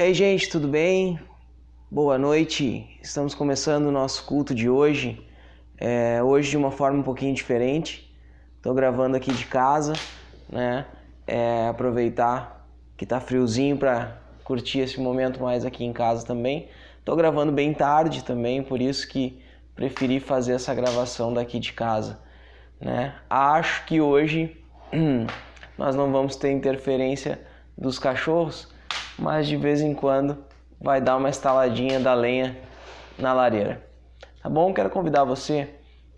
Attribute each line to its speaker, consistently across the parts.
Speaker 1: aí, gente, tudo bem? Boa noite. Estamos começando o nosso culto de hoje. Hoje de uma forma um pouquinho diferente. Estou gravando aqui de casa, né? Aproveitar que tá friozinho para curtir esse momento mais aqui em casa também. Estou gravando bem tarde também, por isso que preferi fazer essa gravação daqui de casa, né? Acho que hoje nós não vamos ter interferência dos cachorros, mas de vez em quando vai dar uma estaladinha da lenha na lareira. Tá bom? Quero convidar você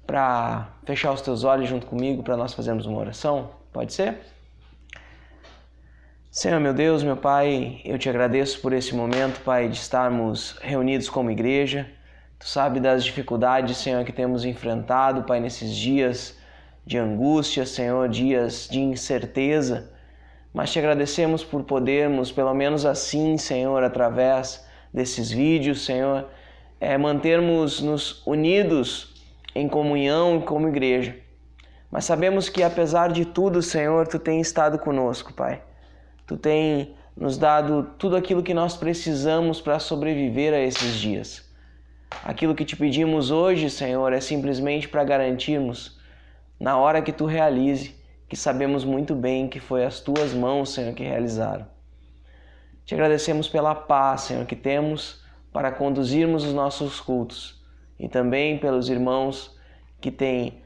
Speaker 1: para fechar os teus olhos junto comigo para nós fazermos uma oração. Pode ser? Senhor, meu Deus, meu Pai, eu te agradeço por esse momento, Pai, de estarmos reunidos como igreja. Tu sabe das dificuldades, Senhor, que temos enfrentado, Pai, nesses dias de angústia, Senhor, dias de incerteza. Mas te agradecemos por podermos, pelo menos assim, Senhor, através desses vídeos, Senhor, mantermos-nos unidos em comunhão como igreja. Mas sabemos que, apesar de tudo, Senhor, Tu tem estado conosco, Pai. Tu tem nos dado tudo aquilo que nós precisamos para sobreviver a esses dias. Aquilo que te pedimos hoje, Senhor, é simplesmente para garantirmos, na hora que Tu realize, que sabemos muito bem que foi as Tuas mãos, Senhor, que realizaram. Te agradecemos pela paz, Senhor, que temos para conduzirmos os nossos cultos e também pelos irmãos que têm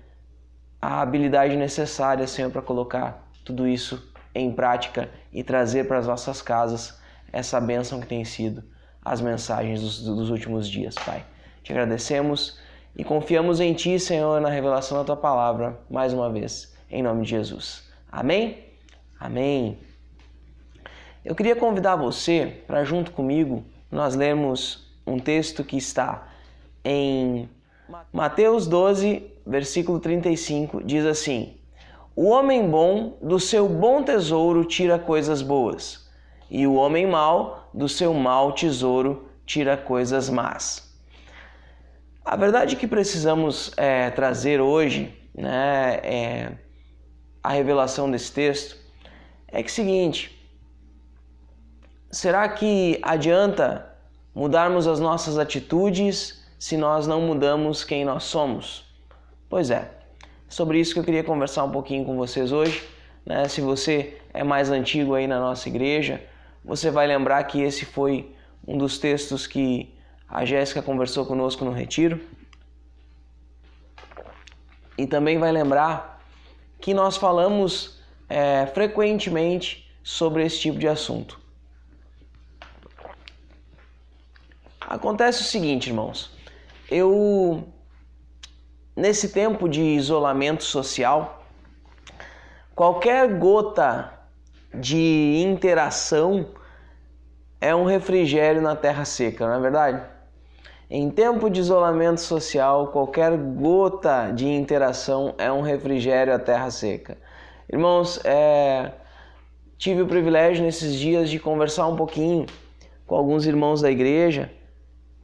Speaker 1: a habilidade necessária, Senhor, para colocar tudo isso em prática e trazer para as nossas casas essa bênção que tem sido as mensagens dos últimos dias, Pai. Te agradecemos e confiamos em Ti, Senhor, na revelação da Tua palavra, mais uma vez. Em nome de Jesus. Amém? Amém. Eu queria convidar você para, junto comigo, nós lermos um texto que está em Mateus 12, versículo 35, diz assim: O homem bom do seu bom tesouro tira coisas boas, e o homem mau do seu mau tesouro tira coisas más. A verdade que precisamos trazer hoje, né, a revelação desse texto é que é o seguinte: será que adianta mudarmos as nossas atitudes se nós não mudamos quem nós somos? Pois é, sobre isso que eu queria conversar um pouquinho com vocês hoje, né? Se você é mais antigo aí na nossa igreja, você vai lembrar que esse foi um dos textos que a Jéssica conversou conosco no retiro. E também vai lembrar que nós falamos frequentemente sobre esse tipo de assunto. Acontece o seguinte, irmãos, nesse tempo de isolamento social, qualquer gota de interação é um refrigério na terra seca, não é verdade? Em tempo de isolamento social, qualquer gota de interação é um refrigério à terra seca. Irmãos, tive o privilégio nesses dias de conversar um pouquinho com alguns irmãos da igreja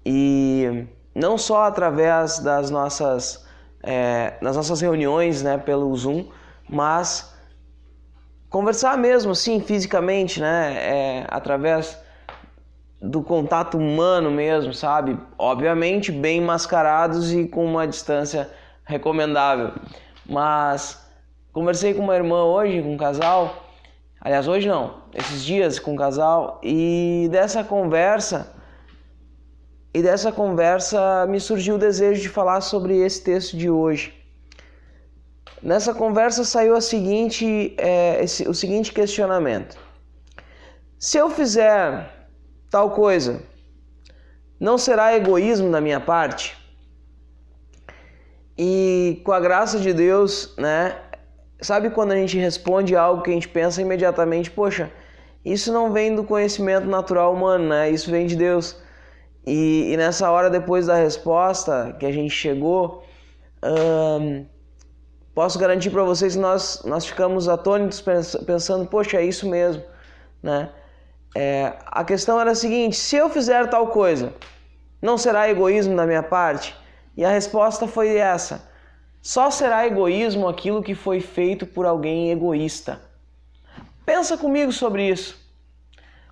Speaker 1: e não só através das nossas reuniões, né, pelo Zoom, mas conversar mesmo, sim, fisicamente, né, através do contato humano mesmo, sabe? Obviamente bem mascarados e com uma distância recomendável. Mas conversei com uma irmã hoje, com um casal, aliás, hoje não, esses dias com um casal, e dessa conversa me surgiu o desejo de falar sobre esse texto de hoje. Nessa conversa saiu o seguinte questionamento: se eu fizer tal coisa, não será egoísmo da minha parte? E com a graça de Deus, né? Sabe quando a gente responde algo que a gente pensa imediatamente, poxa, isso não vem do conhecimento natural humano, né? Isso vem de Deus. E nessa hora, depois da resposta que a gente chegou, posso garantir para vocês que nós ficamos atônitos pensando, poxa, é isso mesmo, né? A questão era a seguinte: se eu fizer tal coisa, não será egoísmo da minha parte? E a resposta foi essa: só será egoísmo aquilo que foi feito por alguém egoísta. Pensa comigo sobre isso.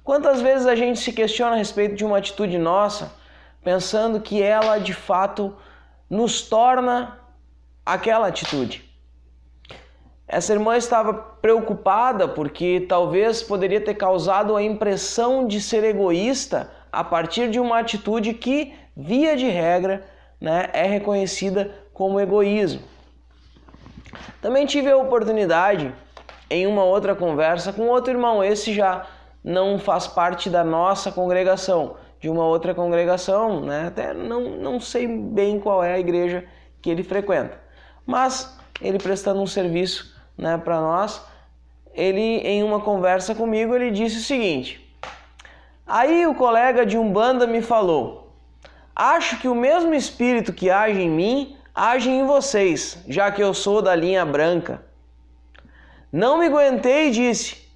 Speaker 1: Quantas vezes a gente se questiona a respeito de uma atitude nossa, pensando que ela de fato nos torna aquela atitude? Essa irmã estava preocupada porque talvez poderia ter causado a impressão de ser egoísta a partir de uma atitude que, via de regra, é reconhecida como egoísmo. Também tive a oportunidade, em uma outra conversa com outro irmão, esse já não faz parte da nossa congregação, de uma outra congregação, até não sei bem qual é a igreja que ele frequenta, mas ele prestando um serviço para nós, ele em uma conversa comigo, ele disse o seguinte: aí o colega de Umbanda me falou, acho que o mesmo espírito que age em mim, age em vocês, já que eu sou da linha branca. Não me aguentei e disse,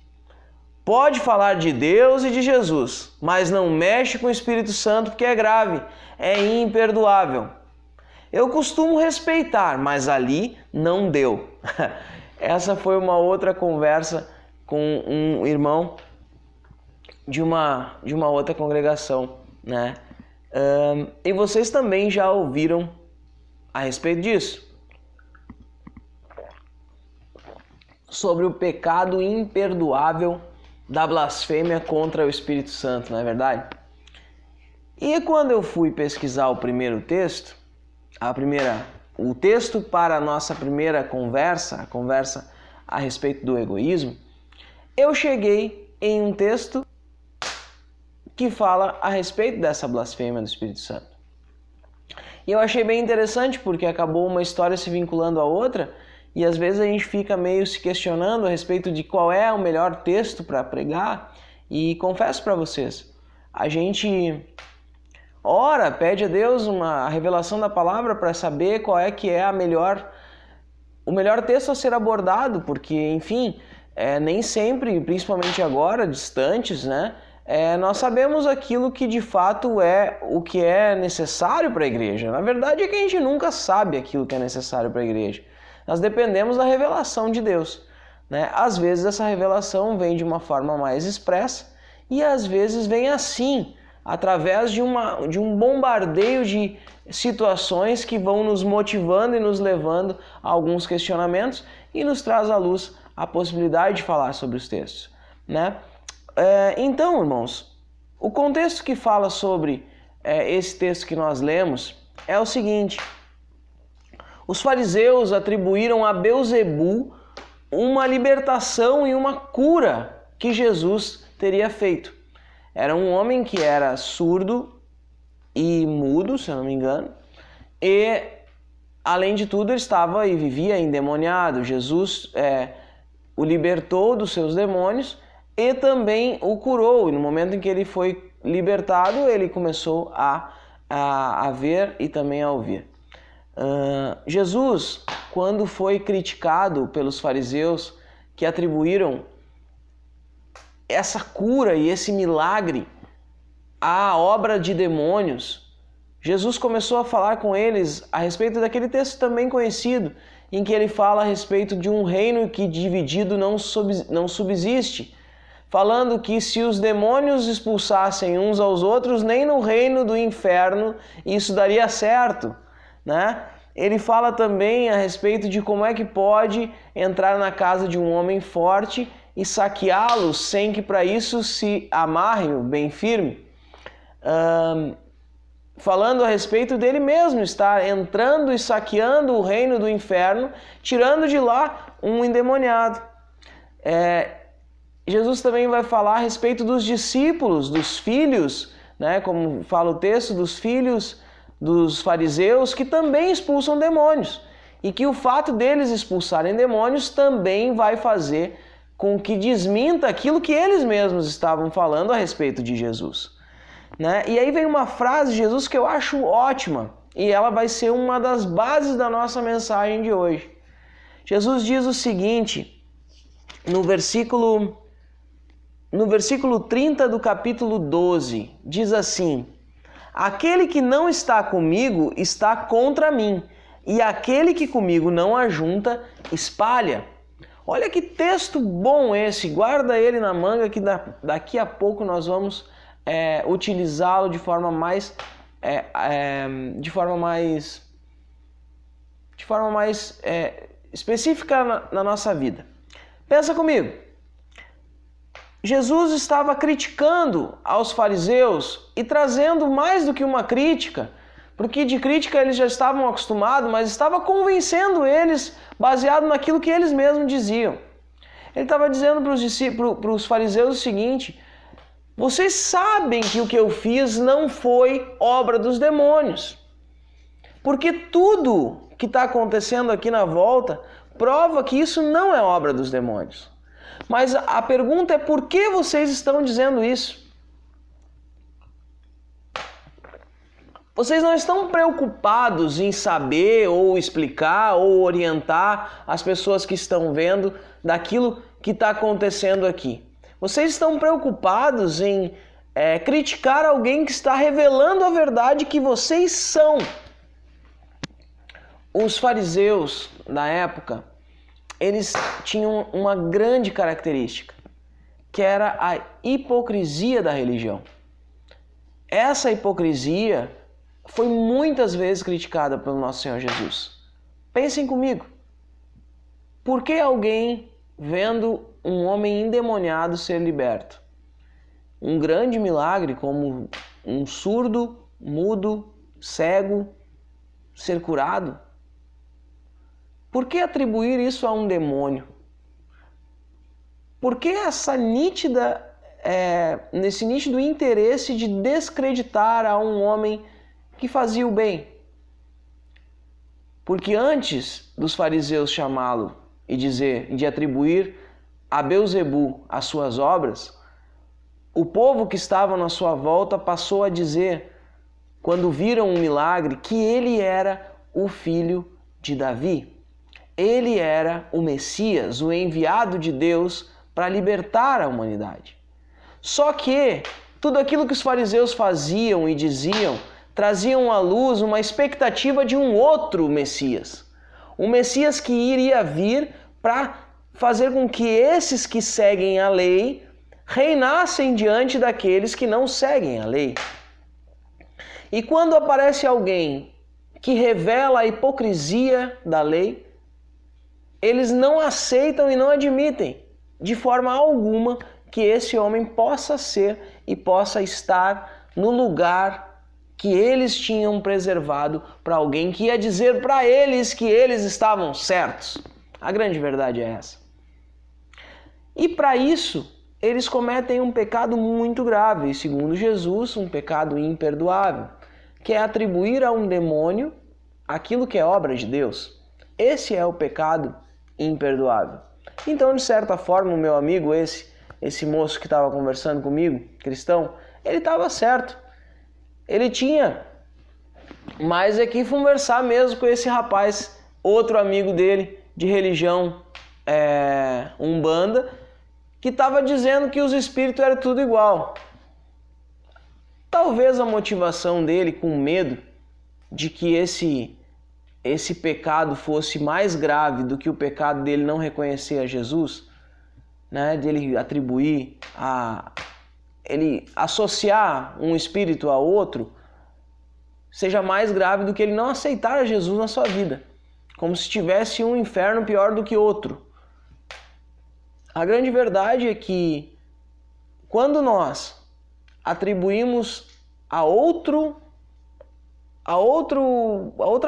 Speaker 1: pode falar de Deus e de Jesus, mas não mexe com o Espírito Santo porque é grave, é imperdoável. Eu costumo respeitar, mas ali não deu. Essa foi uma outra conversa com um irmão de uma outra congregação, e vocês também já ouviram a respeito disso, sobre o pecado imperdoável da blasfêmia contra o Espírito Santo, não é verdade? E quando eu fui pesquisar o primeiro texto, o texto para a nossa primeira conversa, a conversa a respeito do egoísmo, eu cheguei em um texto que fala a respeito dessa blasfêmia do Espírito Santo. E eu achei bem interessante porque acabou uma história se vinculando à outra e às vezes a gente fica meio se questionando a respeito de qual é o melhor texto para pregar, e confesso para vocês, a gente ora, pede a Deus a revelação da palavra para saber qual é que é o melhor texto a ser abordado, porque, enfim, nem sempre, principalmente agora, distantes, nós sabemos aquilo que de fato é o que é necessário para a igreja. Na verdade é que a gente nunca sabe aquilo que é necessário para a igreja. Nós dependemos da revelação de Deus. Às vezes essa revelação vem de uma forma mais expressa e às vezes vem assim, através de um bombardeio de situações que vão nos motivando e nos levando a alguns questionamentos e nos traz à luz a possibilidade de falar sobre os textos. Então, irmãos, o contexto que fala sobre esse texto que nós lemos é o seguinte: os fariseus atribuíram a Beelzebu uma libertação e uma cura que Jesus teria feito. Era um homem que era surdo e mudo, se eu não me engano, e, além de tudo, ele estava e vivia endemoniado. Jesus o libertou dos seus demônios e também o curou. E no momento em que ele foi libertado, ele começou a ver e também a ouvir. Jesus, quando foi criticado pelos fariseus que atribuíram essa cura e esse milagre à obra de demônios, Jesus começou a falar com eles a respeito daquele texto também conhecido, em que ele fala a respeito de um reino que dividido não subsiste, falando que se os demônios expulsassem uns aos outros, nem no reino do inferno isso daria certo, Ele fala também a respeito de como é que pode entrar na casa de um homem forte e saqueá-lo sem que para isso se amarre-o bem firme. Falando a respeito dele mesmo estar entrando e saqueando o reino do inferno, tirando de lá um endemoniado. Jesus também vai falar a respeito dos discípulos, dos filhos, como fala o texto, dos filhos dos fariseus que também expulsam demônios. E que o fato deles expulsarem demônios também vai fazer com que desminta aquilo que eles mesmos estavam falando a respeito de Jesus. E aí vem uma frase de Jesus que eu acho ótima, e ela vai ser uma das bases da nossa mensagem de hoje. Jesus diz o seguinte, no versículo 30 do capítulo 12, diz assim: aquele que não está comigo está contra mim, e aquele que comigo não ajunta, espalha. Olha que texto bom esse, guarda ele na manga que daqui a pouco nós vamos utilizá-lo de forma mais específica na nossa vida. Pensa comigo. Jesus estava criticando aos fariseus e trazendo mais do que uma crítica, porque de crítica eles já estavam acostumados, mas estava convencendo eles baseado naquilo que eles mesmos diziam. Ele estava dizendo para os fariseus o seguinte: vocês sabem que o que eu fiz não foi obra dos demônios, porque tudo que está acontecendo aqui na volta prova que isso não é obra dos demônios. Mas a pergunta é: por que vocês estão dizendo isso? Vocês não estão preocupados em saber ou explicar ou orientar as pessoas que estão vendo daquilo que está acontecendo aqui. Vocês estão preocupados em criticar alguém que está revelando a verdade que vocês são. Os fariseus da época, eles tinham uma grande característica, que era a hipocrisia da religião. Essa hipocrisia foi muitas vezes criticada pelo nosso Senhor Jesus. Pensem comigo. Por que alguém vendo um homem endemoniado ser liberto? Um grande milagre como um surdo, mudo, cego ser curado? Por que atribuir isso a um demônio? Por que nesse nítido interesse de descreditar a um homem que fazia o bem? Porque antes dos fariseus chamá-lo e de atribuir a Belzebu as suas obras, o povo que estava na sua volta passou a dizer, quando viram um milagre, que ele era o filho de Davi. Ele era o Messias, o enviado de Deus para libertar a humanidade. Só que tudo aquilo que os fariseus faziam e diziam traziam à luz uma expectativa de um outro Messias. Um Messias que iria vir para fazer com que esses que seguem a lei reinassem diante daqueles que não seguem a lei. E quando aparece alguém que revela a hipocrisia da lei, eles não aceitam e não admitem de forma alguma que esse homem possa ser e possa estar no lugar que eles tinham preservado para alguém que ia dizer para eles que eles estavam certos. A grande verdade é essa. E para isso, eles cometem um pecado muito grave, e segundo Jesus, um pecado imperdoável, que é atribuir a um demônio aquilo que é obra de Deus. Esse é o pecado imperdoável. Então, de certa forma, o meu amigo, esse moço que estava conversando comigo, cristão, ele estava certo. Ele tinha mais é que conversar mesmo com esse rapaz, outro amigo dele, de religião umbanda, que estava dizendo que os espíritos eram tudo igual. Talvez a motivação dele, com medo de que esse pecado fosse mais grave do que o pecado dele não reconhecer a Jesus, né, de ele atribuir, ele associar um espírito a outro, seja mais grave do que ele não aceitar a Jesus na sua vida, como se tivesse um inferno pior do que outro. A grande verdade é que quando nós atribuímos a outra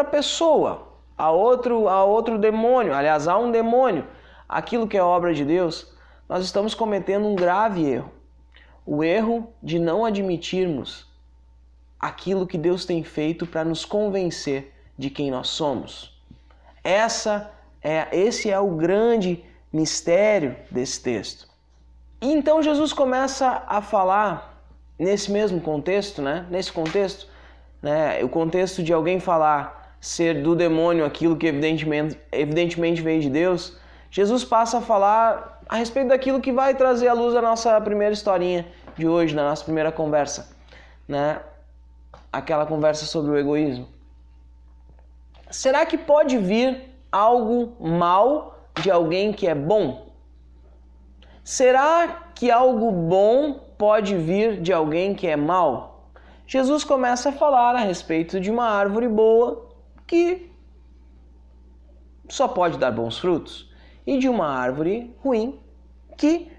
Speaker 1: pessoa, a outro demônio, aliás, a um demônio, aquilo que é obra de Deus, nós estamos cometendo um grave erro. O erro de não admitirmos aquilo que Deus tem feito para nos convencer de quem nós somos. Esse é o grande mistério desse texto. E então Jesus começa a falar nesse mesmo contexto, né? Nesse contexto, né? O contexto de alguém falar ser do demônio aquilo que evidentemente veio de Deus. Jesus passa a falar a respeito daquilo que vai trazer à luz a nossa primeira historinha de hoje, na nossa primeira conversa, né? Aquela conversa sobre o egoísmo. Será que pode vir algo mal de alguém que é bom? Será que algo bom pode vir de alguém que é mau? Jesus começa a falar a respeito de uma árvore boa que só pode dar bons frutos e de uma árvore ruim que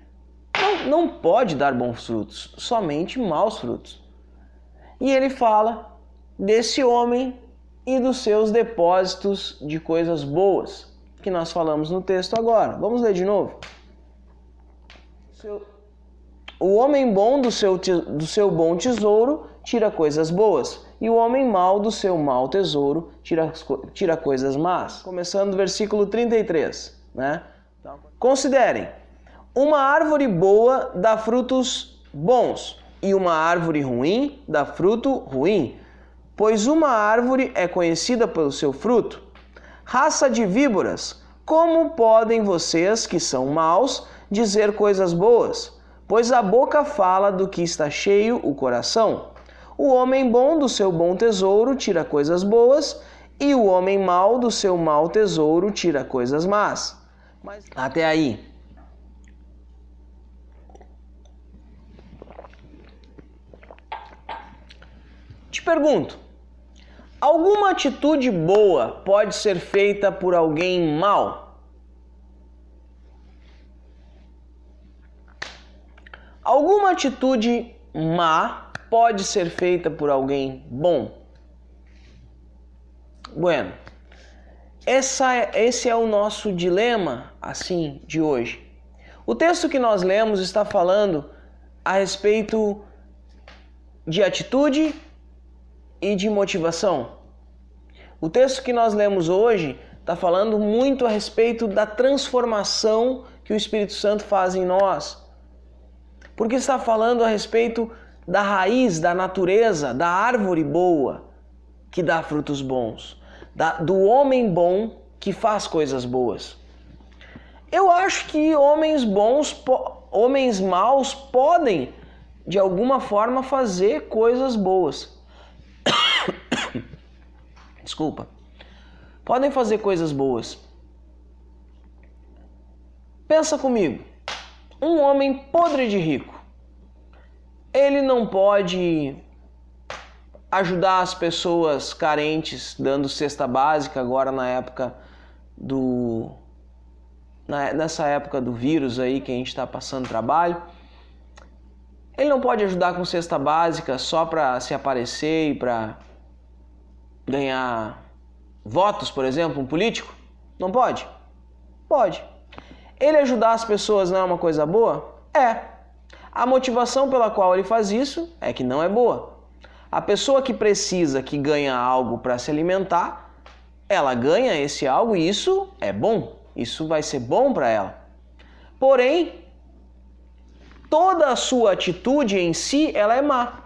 Speaker 1: não pode dar bons frutos, somente maus frutos. E ele fala desse homem e dos seus depósitos de coisas boas, que nós falamos no texto agora. Vamos ler de novo. O homem bom do seu bom tesouro tira coisas boas, e o homem mau do seu mau tesouro tira coisas más. Começando do versículo 33, né? Considerem, uma árvore boa dá frutos bons, e uma árvore ruim dá fruto ruim, pois uma árvore é conhecida pelo seu fruto. Raça de víboras, como podem vocês, que são maus, dizer coisas boas? Pois a boca fala do que está cheio o coração. O homem bom do seu bom tesouro tira coisas boas, e o homem mau do seu mau tesouro tira coisas más. Até aí. Te pergunto, alguma atitude boa pode ser feita por alguém mau? Alguma atitude má pode ser feita por alguém bom? Bueno, esse é o nosso dilema, assim, de hoje. O texto que nós lemos está falando a respeito de atitude e de motivação. O texto que nós lemos hoje está falando muito a respeito da transformação que o Espírito Santo faz em nós. Porque está falando a respeito da raiz, da natureza, da árvore boa que dá frutos bons, do homem bom que faz coisas boas. Eu acho que homens maus podem, de alguma forma, fazer coisas boas. Desculpa. Podem fazer coisas boas. Pensa comigo. Um homem podre de rico, ele não pode ajudar as pessoas carentes dando cesta básica agora nessa época do vírus aí que a gente está passando trabalho. Ele não pode ajudar com cesta básica só para se aparecer e para ganhar votos, por exemplo, um político? Não pode? Pode. Ele ajudar as pessoas não é uma coisa boa? É. A motivação pela qual ele faz isso é que não é boa. A pessoa que precisa, que ganha algo para se alimentar, ela ganha esse algo e isso é bom. Isso vai ser bom para ela. Porém, toda a sua atitude em si, ela é má.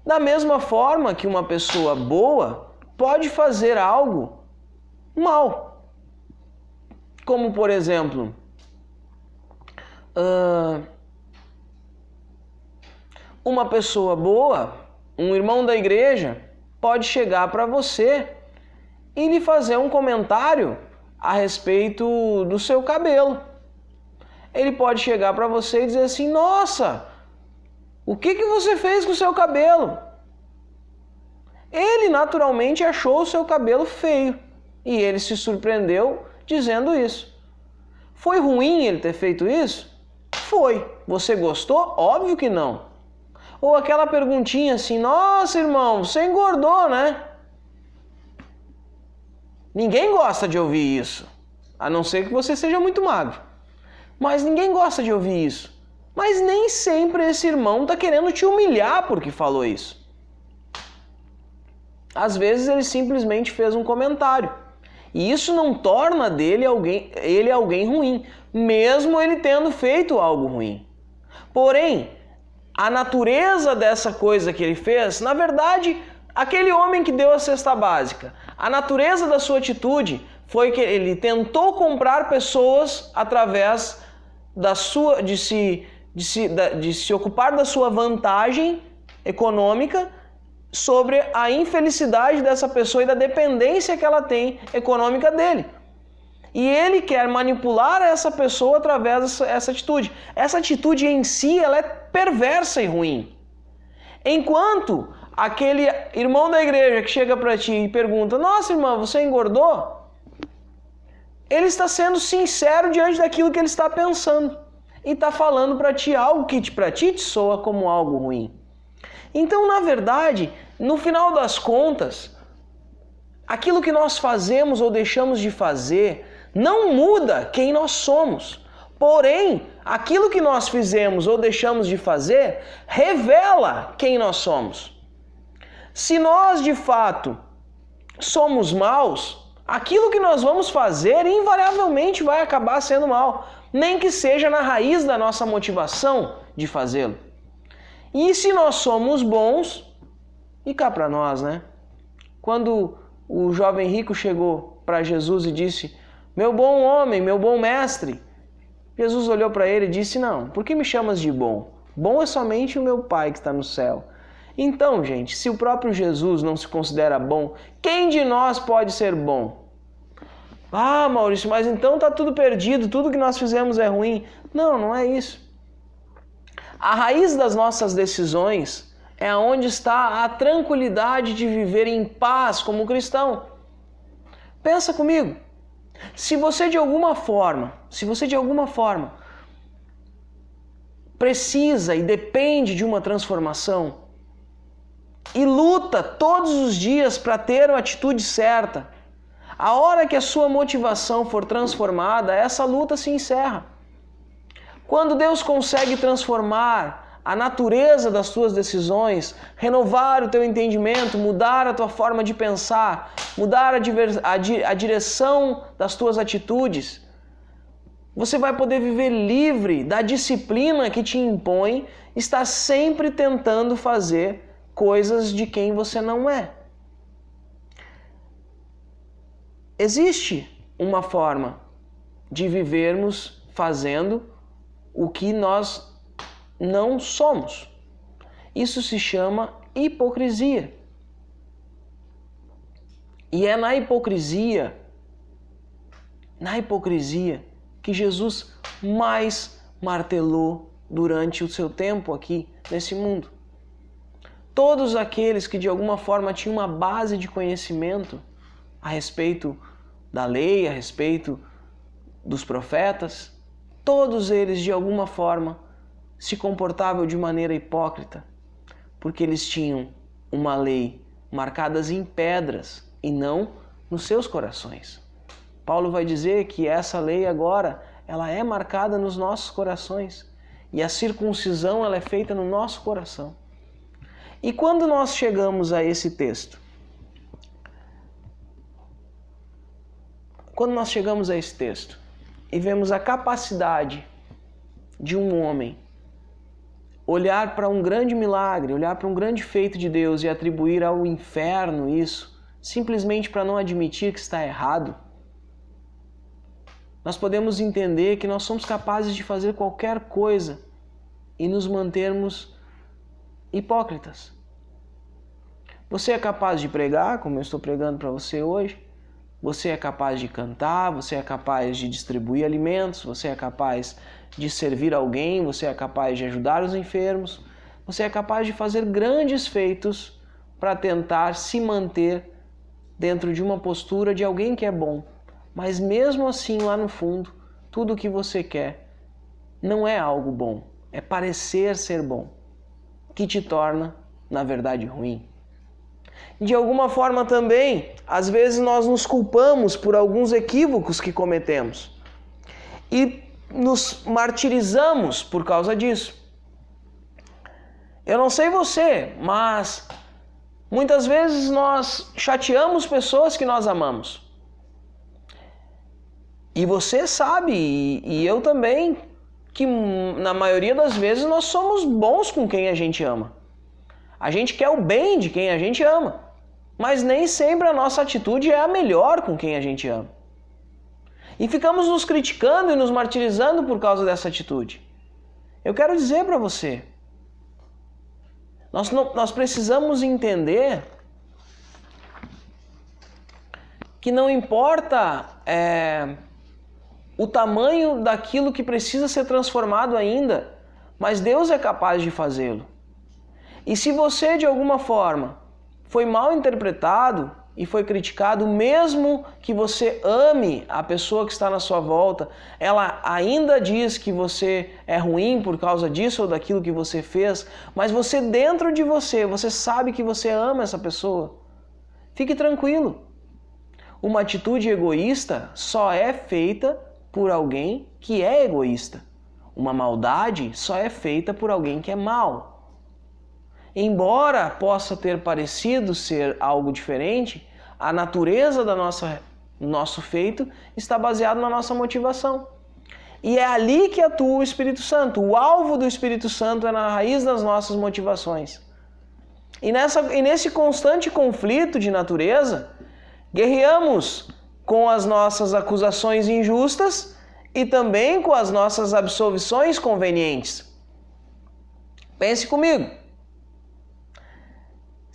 Speaker 1: Da mesma forma que uma pessoa boa pode fazer algo mal. Como, por exemplo, uma pessoa boa, um irmão da igreja, pode chegar para você e lhe fazer um comentário a respeito do seu cabelo. Ele pode chegar para você e dizer assim: nossa, o que você fez com o seu cabelo? Ele naturalmente achou o seu cabelo feio e ele se surpreendeu dizendo isso. Foi ruim ele ter feito isso? Foi. Você gostou? Óbvio que não. Ou aquela perguntinha assim: nossa, irmão, você engordou, né? Ninguém gosta de ouvir isso, a não ser que você seja muito magro. Mas ninguém gosta de ouvir isso. Mas nem sempre esse irmão está querendo te humilhar porque falou isso. Às vezes ele simplesmente fez um comentário. E isso não torna ele alguém ruim, mesmo ele tendo feito algo ruim. Porém, a natureza dessa coisa que ele fez, na verdade, aquele homem que deu a cesta básica, a natureza da sua atitude foi que ele tentou comprar pessoas através de se ocupar da sua vantagem econômica sobre a infelicidade dessa pessoa e da dependência que ela tem econômica dele. E ele quer manipular essa pessoa através dessa atitude. Essa atitude em si, ela é perversa e ruim. Enquanto aquele irmão da igreja que chega para ti e pergunta: nossa, irmã, você engordou? Ele está sendo sincero diante daquilo que ele está pensando. E está falando para ti algo que para ti te soa como algo ruim. Então, na verdade, no final das contas, aquilo que nós fazemos ou deixamos de fazer não muda quem nós somos. Porém, aquilo que nós fizemos ou deixamos de fazer revela quem nós somos. Se nós, de fato, somos maus, aquilo que nós vamos fazer invariavelmente vai acabar sendo mal, nem que seja na raiz da nossa motivação de fazê-lo. E se nós somos bons, e cá para nós, né? Quando o jovem rico chegou para Jesus e disse: meu bom homem, meu bom mestre, Jesus olhou para ele e disse: não, por que me chamas de bom? Bom é somente o meu Pai que está no céu. Então, gente, se o próprio Jesus não se considera bom, quem de nós pode ser bom? Ah, Maurício, mas então está tudo perdido, tudo que nós fizemos é ruim. Não, não é isso. A raiz das nossas decisões é onde está a tranquilidade de viver em paz como cristão. Pensa comigo. Se você de alguma forma precisa e depende de uma transformação e luta todos os dias para ter a atitude certa, a hora que a sua motivação for transformada, essa luta se encerra. Quando Deus consegue transformar a natureza das tuas decisões, renovar o teu entendimento, mudar a tua forma de pensar, mudar a direção das tuas atitudes, você vai poder viver livre da disciplina que te impõe estar sempre tentando fazer coisas de quem você não é. Existe uma forma de vivermos fazendo o que nós não somos. Isso se chama hipocrisia. E é na hipocrisia que Jesus mais martelou durante o seu tempo aqui nesse mundo. Todos aqueles que de alguma forma tinham uma base de conhecimento a respeito da lei, a respeito dos profetas, todos eles de alguma forma se comportavam de maneira hipócrita, porque eles tinham uma lei marcadas em pedras e não nos seus corações. Paulo vai dizer que essa lei agora, ela é marcada nos nossos corações e a circuncisão ela é feita no nosso coração. E quando nós chegamos a esse texto, e vemos a capacidade de um homem olhar para um grande milagre, olhar para um grande feito de Deus e atribuir ao inferno isso, simplesmente para não admitir que está errado, nós podemos entender que nós somos capazes de fazer qualquer coisa e nos mantermos hipócritas. Você é capaz de pregar, como eu estou pregando para você hoje. Você é capaz de cantar, você é capaz de distribuir alimentos, você é capaz de servir alguém, você é capaz de ajudar os enfermos, você é capaz de fazer grandes feitos para tentar se manter dentro de uma postura de alguém que é bom. Mas mesmo assim, lá no fundo, tudo o que você quer não é algo bom, é parecer ser bom, que te torna, na verdade, ruim. De alguma forma também, às vezes nós nos culpamos por alguns equívocos que cometemos e nos martirizamos por causa disso. Eu não sei você, mas muitas vezes nós chateamos pessoas que nós amamos. E você sabe, e eu também, que na maioria das vezes nós somos bons com quem a gente ama. A gente quer o bem de quem a gente ama, mas nem sempre a nossa atitude é a melhor com quem a gente ama. E ficamos nos criticando e nos martirizando por causa dessa atitude. Eu quero dizer para você, nós precisamos entender que não importa o tamanho daquilo que precisa ser transformado ainda, mas Deus é capaz de fazê-lo. E se você, de alguma forma, foi mal interpretado e foi criticado, mesmo que você ame a pessoa que está na sua volta, ela ainda diz que você é ruim por causa disso ou daquilo que você fez, mas você dentro de você, você sabe que você ama essa pessoa. Fique tranquilo. Uma atitude egoísta só é feita por alguém que é egoísta. Uma maldade só é feita por alguém que é mau. Embora possa ter parecido ser algo diferente, a natureza do nosso feito está baseada na nossa motivação. E é ali que atua o Espírito Santo. O alvo do Espírito Santo é na raiz das nossas motivações. E nesse constante conflito de natureza, guerreamos com as nossas acusações injustas e também com as nossas absolvições convenientes. Pense comigo.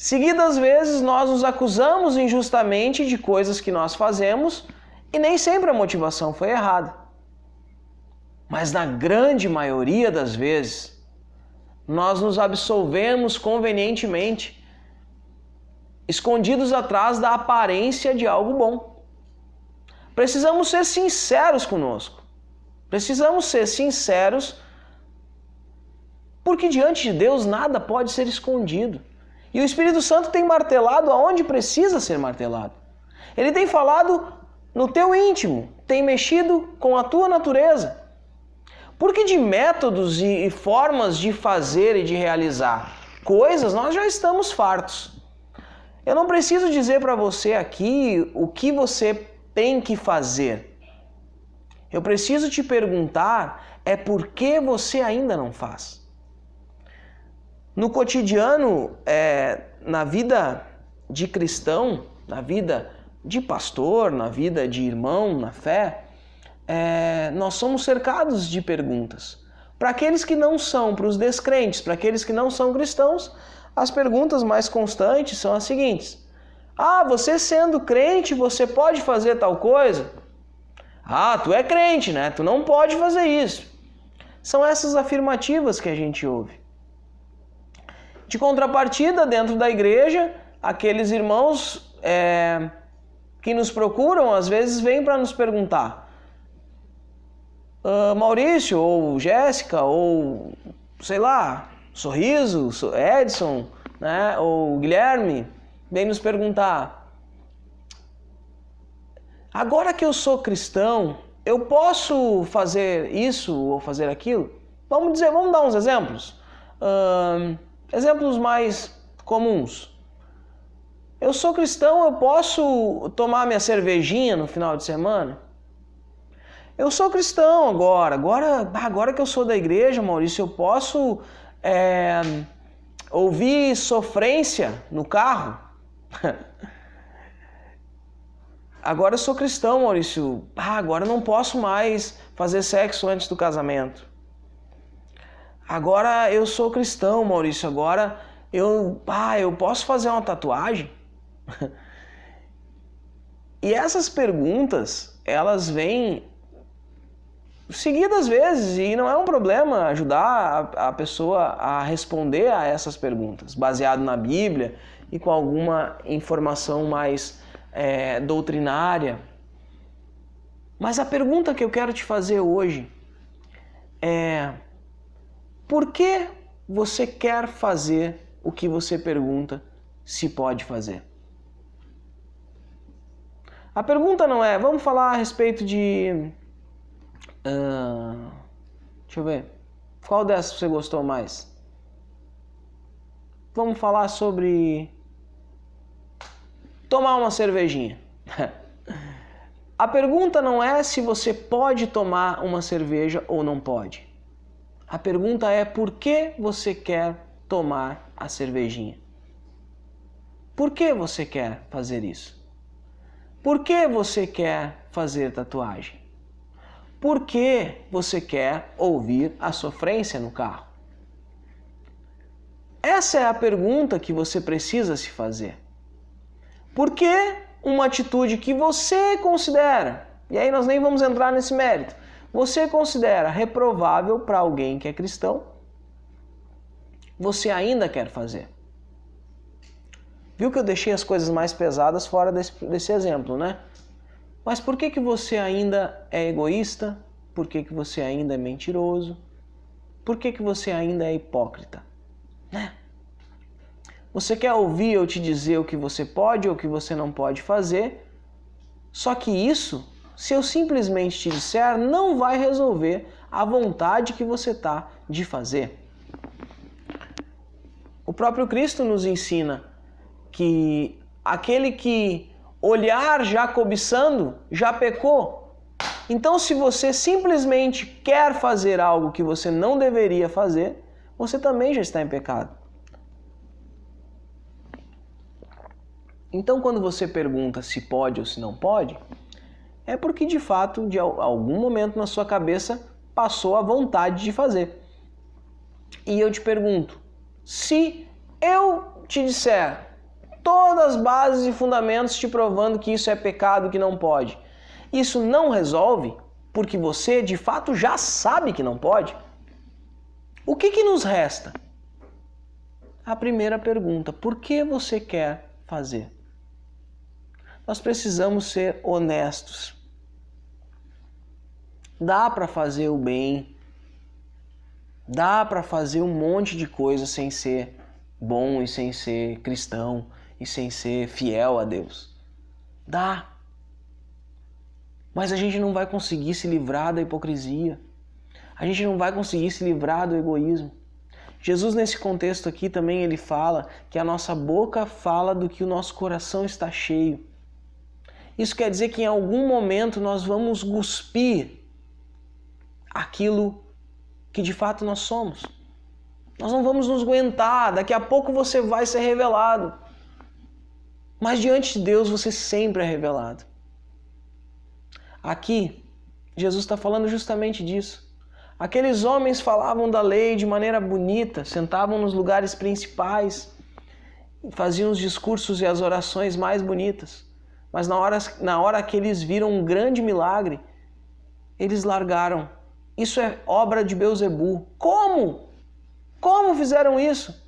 Speaker 1: Seguidas vezes nós nos acusamos injustamente de coisas que nós fazemos e nem sempre a motivação foi errada. Mas na grande maioria das vezes, nós nos absolvemos convenientemente, escondidos atrás da aparência de algo bom. Precisamos ser sinceros conosco. Precisamos ser sinceros porque diante de Deus nada pode ser escondido. E o Espírito Santo tem martelado aonde precisa ser martelado. Ele tem falado no teu íntimo, tem mexido com a tua natureza. Porque de métodos e formas de fazer e de realizar coisas nós já estamos fartos. Eu não preciso dizer para você aqui o que você tem que fazer. Eu preciso te perguntar por que você ainda não faz. No cotidiano, na vida de cristão, na vida de pastor, na vida de irmão, na fé, nós somos cercados de perguntas. Para aqueles que não são, para os descrentes, para aqueles que não são cristãos, as perguntas mais constantes são as seguintes. Você sendo crente, você pode fazer tal coisa? Tu é crente, né? Tu não pode fazer isso. São essas afirmativas que a gente ouve. De contrapartida, dentro da igreja, aqueles irmãos que nos procuram, às vezes, vêm para nos perguntar: Maurício, ou Jéssica, ou, sei lá, Sorriso, Edson, né, ou Guilherme, vem nos perguntar: agora que eu sou cristão, eu posso fazer isso ou fazer aquilo? Vamos dar uns exemplos. Exemplos mais comuns. Eu sou cristão, eu posso tomar minha cervejinha no final de semana? Eu sou cristão agora que eu sou da igreja, Maurício, eu posso ouvir sofrência no carro? Agora eu sou cristão, Maurício, agora eu não posso mais fazer sexo antes do casamento. Agora eu sou cristão, Maurício, agora eu posso fazer uma tatuagem? E essas perguntas, elas vêm seguidas vezes e não é um problema ajudar a pessoa a responder a essas perguntas, baseado na Bíblia e com alguma informação mais doutrinária. Mas a pergunta que eu quero te fazer hoje é: por que você quer fazer o que você pergunta se pode fazer? A pergunta não é, vamos falar a respeito de... deixa eu ver. Qual dessas você gostou mais? Vamos falar sobre tomar uma cervejinha. A pergunta não é se você pode tomar uma cerveja ou não pode. A pergunta é por que você quer tomar a cervejinha? Por que você quer fazer isso? Por que você quer fazer tatuagem? Por que você quer ouvir a sofrência no carro? Essa é a pergunta que você precisa se fazer. Por que uma atitude que você considera E aí nós nem vamos entrar nesse mérito. Você considera reprovável para alguém que é cristão, você ainda quer fazer. Viu que eu deixei as coisas mais pesadas fora desse exemplo, né? Mas por que você ainda é egoísta? Por que você ainda é mentiroso? Por que você ainda é hipócrita? Né? Você quer ouvir eu te dizer o que você pode ou o que você não pode fazer, só que isso, se eu simplesmente te disser, não vai resolver a vontade que você está de fazer. O próprio Cristo nos ensina que aquele que olhar já cobiçando, já pecou. Então, se você simplesmente quer fazer algo que você não deveria fazer, você também já está em pecado. Então, quando você pergunta se pode ou se não pode, é porque, de fato, de algum momento na sua cabeça passou a vontade de fazer. E eu te pergunto, se eu te disser todas as bases e fundamentos te provando que isso é pecado, que não pode, isso não resolve, porque você, de fato, já sabe que não pode? O que nos resta? A primeira pergunta, por que você quer fazer? Nós precisamos ser honestos. Dá para fazer o bem, dá para fazer um monte de coisa sem ser bom e sem ser cristão e sem ser fiel a Deus. Dá. Mas a gente não vai conseguir se livrar da hipocrisia. A gente não vai conseguir se livrar do egoísmo. Jesus, nesse contexto aqui, também ele fala que a nossa boca fala do que o nosso coração está cheio. Isso quer dizer que em algum momento nós vamos cuspir aquilo que de fato nós somos. Nós não vamos nos aguentar, daqui a pouco você vai ser revelado. Mas diante de Deus você sempre é revelado. Aqui, Jesus está falando justamente disso. Aqueles homens falavam da lei de maneira bonita, sentavam nos lugares principais, faziam os discursos e as orações mais bonitas. Mas na hora que eles viram um grande milagre, eles largaram. Isso é obra de Beelzebul. Como? Como fizeram isso?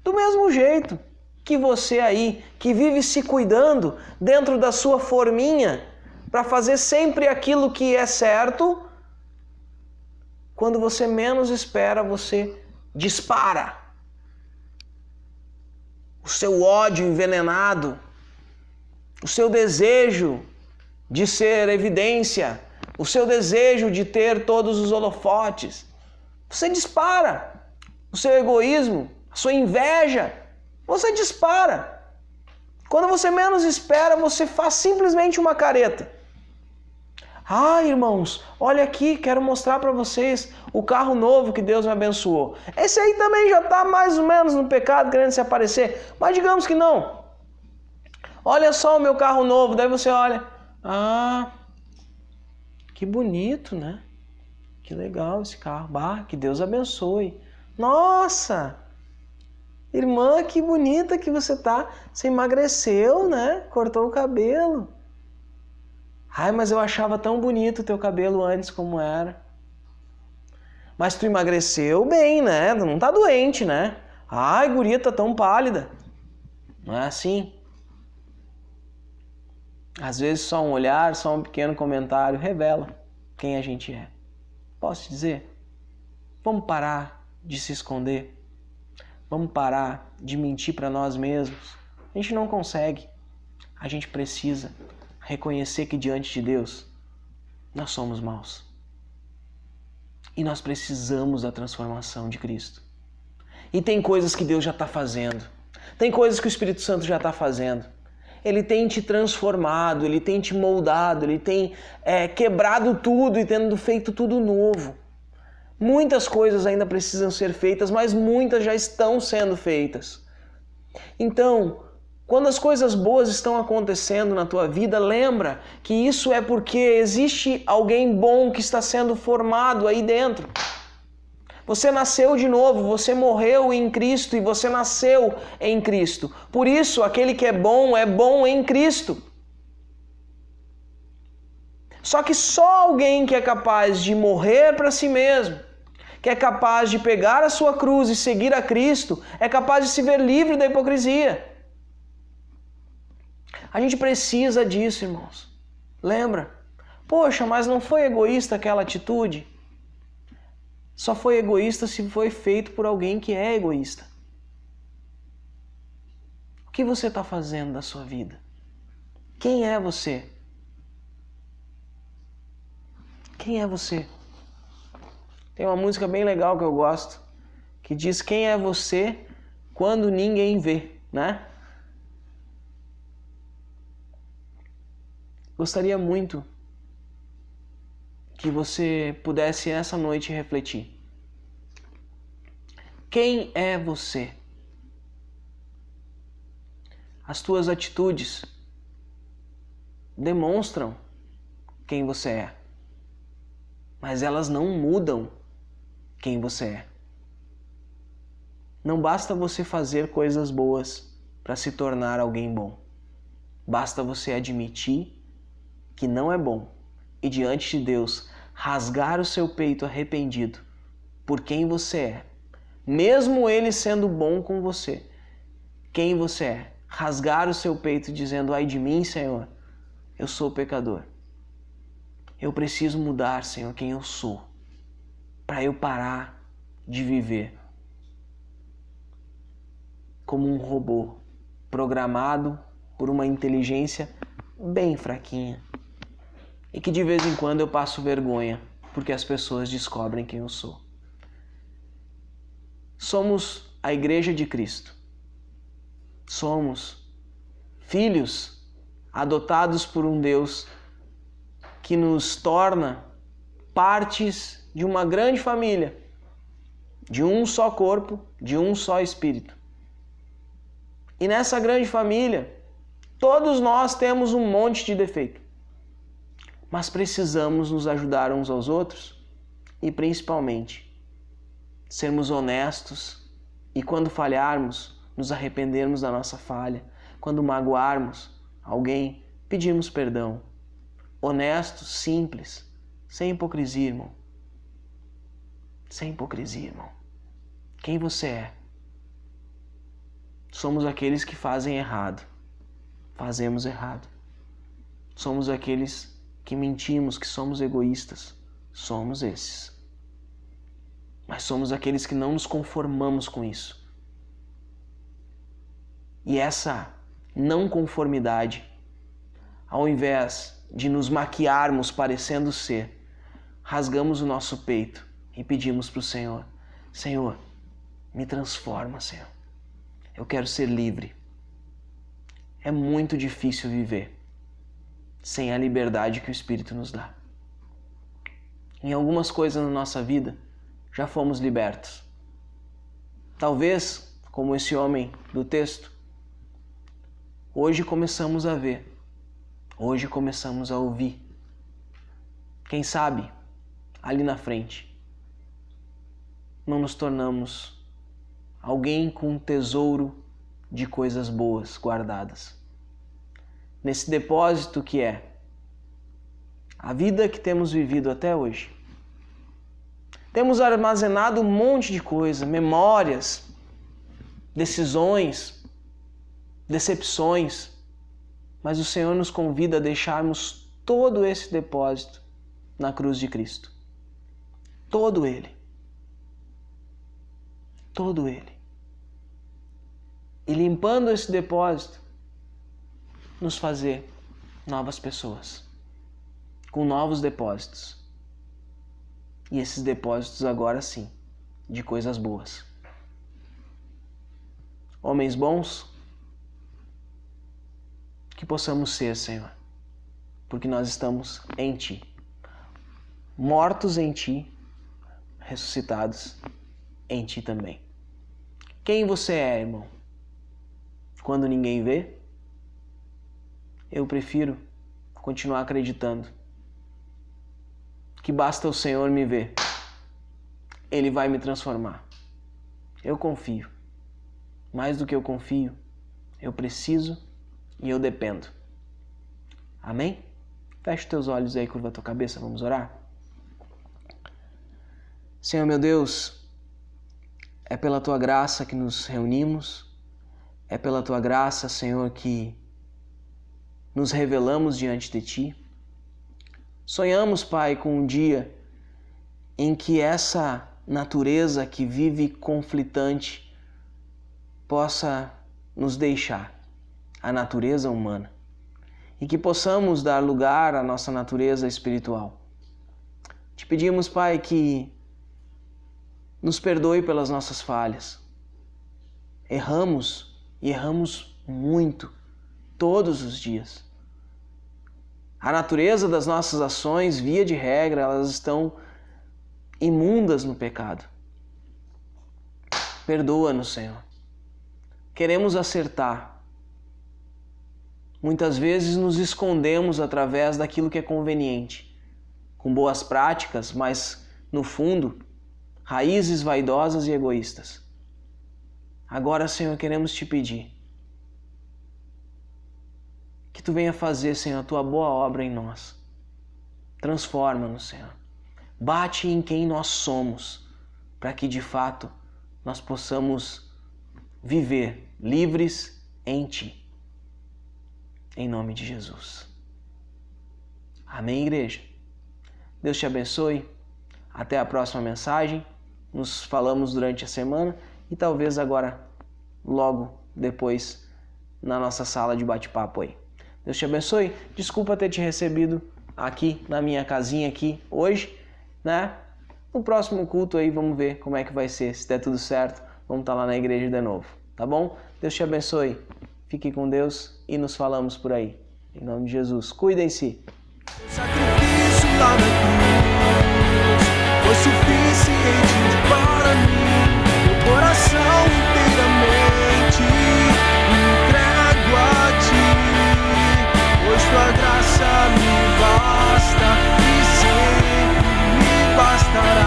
Speaker 1: Do mesmo jeito que você aí, que vive se cuidando dentro da sua forminha, para fazer sempre aquilo que é certo, quando você menos espera, você dispara. O seu ódio envenenado, o seu desejo de ser evidência, o seu desejo de ter todos os holofotes, você dispara. O seu egoísmo, a sua inveja, você dispara. Quando você menos espera, você faz simplesmente uma careta. Ah, irmãos, olha aqui, quero mostrar para vocês o carro novo que Deus me abençoou. Esse aí também já está mais ou menos no pecado, querendo se aparecer. Mas digamos que não. Olha só o meu carro novo. Daí você olha. Ah, que bonito, né? Que legal esse carro. Bah, que Deus abençoe. Nossa! Irmã, que bonita que você tá. Você emagreceu, né? Cortou o cabelo. Ai, mas eu achava tão bonito o teu cabelo antes como era. Mas tu emagreceu bem, né? Tu não tá doente, né? Ai, guria, tá tão pálida. Não é assim? Às vezes só um olhar, só um pequeno comentário revela quem a gente é. Posso te dizer? Vamos parar de se esconder. Vamos parar de mentir para nós mesmos. A gente não consegue. A gente precisa reconhecer que diante de Deus nós somos maus. E nós precisamos da transformação de Cristo. E tem coisas que Deus já está fazendo. Tem coisas que o Espírito Santo já está fazendo. Ele tem te transformado, Ele tem te moldado, Ele tem quebrado tudo e tendo feito tudo novo. Muitas coisas ainda precisam ser feitas, mas muitas já estão sendo feitas. Então, quando as coisas boas estão acontecendo na tua vida, lembra que isso é porque existe alguém bom que está sendo formado aí dentro. Você nasceu de novo, você morreu em Cristo e você nasceu em Cristo. Por isso, aquele que é bom em Cristo. Só que só alguém que é capaz de morrer para si mesmo, que é capaz de pegar a sua cruz e seguir a Cristo, é capaz de se ver livre da hipocrisia. A gente precisa disso, irmãos. Lembra? Poxa, mas não foi egoísta aquela atitude? Só foi egoísta se foi feito por alguém que é egoísta. O que você está fazendo da sua vida? Quem é você? Quem é você? Tem uma música bem legal que eu gosto, que diz: quem é você quando ninguém vê, né? Gostaria muito que você pudesse essa noite refletir. Quem é você? As tuas atitudes demonstram quem você é, mas elas não mudam quem você é. Não basta você fazer coisas boas para se tornar alguém bom. Basta você admitir que não é bom e diante de Deus rasgar o seu peito arrependido por quem você é, mesmo Ele sendo bom com você, quem você é, rasgar o seu peito dizendo: ai de mim, Senhor, eu sou pecador. Eu preciso mudar, Senhor, quem eu sou, para eu parar de viver como um robô programado por uma inteligência bem fraquinha e que de vez em quando eu passo vergonha porque as pessoas descobrem quem eu sou. Somos a Igreja de Cristo. Somos filhos adotados por um Deus que nos torna partes de uma grande família, de um só corpo, de um só espírito. E nessa grande família, todos nós temos um monte de defeito, mas precisamos nos ajudar uns aos outros e, principalmente, sermos honestos e, quando falharmos, nos arrependermos da nossa falha. Quando magoarmos alguém, pedirmos perdão. Honestos, simples, sem hipocrisia, irmão. Sem hipocrisia, irmão. Quem você é? Somos aqueles que fazem errado. Fazemos errado. Somos aqueles que mentimos, que somos egoístas. Somos esses. Mas somos aqueles que não nos conformamos com isso. E essa não conformidade, ao invés de nos maquiarmos parecendo ser, rasgamos o nosso peito e pedimos para o Senhor: Senhor, me transforma, Senhor. Eu quero ser livre. É muito difícil viver sem a liberdade que o Espírito nos dá. Em algumas coisas na nossa vida, já fomos libertos. Talvez, como esse homem do texto, hoje começamos a ver, hoje começamos a ouvir. Quem sabe, ali na frente, não nos tornamos alguém com um tesouro de coisas boas guardadas. Nesse depósito que é a vida que temos vivido até hoje. Temos armazenado um monte de coisa, memórias, decisões, decepções, mas o Senhor nos convida a deixarmos todo esse depósito na cruz de Cristo. Todo ele. Todo ele. E limpando esse depósito, nos fazer novas pessoas, com novos depósitos. E esses depósitos agora sim, de coisas boas. Homens bons, que possamos ser, Senhor, porque nós estamos em Ti, mortos em Ti, ressuscitados em Ti também. Quem você é, irmão? Quando ninguém vê, eu prefiro continuar acreditando que basta o Senhor me ver, Ele vai me transformar. Eu confio. Mais do que eu confio, eu preciso e eu dependo. Amém? Fecha os teus olhos aí, curva a tua cabeça, vamos orar? Senhor meu Deus, é pela tua graça que nos reunimos, é pela tua graça, Senhor, que nos revelamos diante de ti. Sonhamos, Pai, com um dia em que essa natureza que vive conflitante possa nos deixar, a natureza humana, e que possamos dar lugar à nossa natureza espiritual. Te pedimos, Pai, que nos perdoe pelas nossas falhas. Erramos e erramos muito, todos os dias. A natureza das nossas ações, via de regra, elas estão imundas no pecado. Perdoa-nos, Senhor. Queremos acertar. Muitas vezes nos escondemos através daquilo que é conveniente, com boas práticas, mas, no fundo, raízes vaidosas e egoístas. Agora, Senhor, queremos te pedir que tu venha fazer, Senhor, a tua boa obra em nós. Transforma-nos, Senhor. Bate em quem nós somos, para que, de fato, nós possamos viver livres em ti. Em nome de Jesus. Amém, igreja? Deus te abençoe. Até a próxima mensagem. Nos falamos durante a semana e talvez agora, logo depois, na nossa sala de bate-papo aí. Deus te abençoe. Desculpa ter te recebido aqui na minha casinha aqui hoje, né? No próximo culto aí vamos ver como é que vai ser. Se der tudo certo, vamos estar lá na igreja de novo, tá bom? Deus te abençoe. Fique com Deus e nos falamos por aí. Em nome de Jesus. Cuidem-se.
Speaker 2: Sacrifício lá na cruz foi suficiente para mim. Meu coração inteiramente entrego a ti, pois tua graça me basta e sempre me bastará.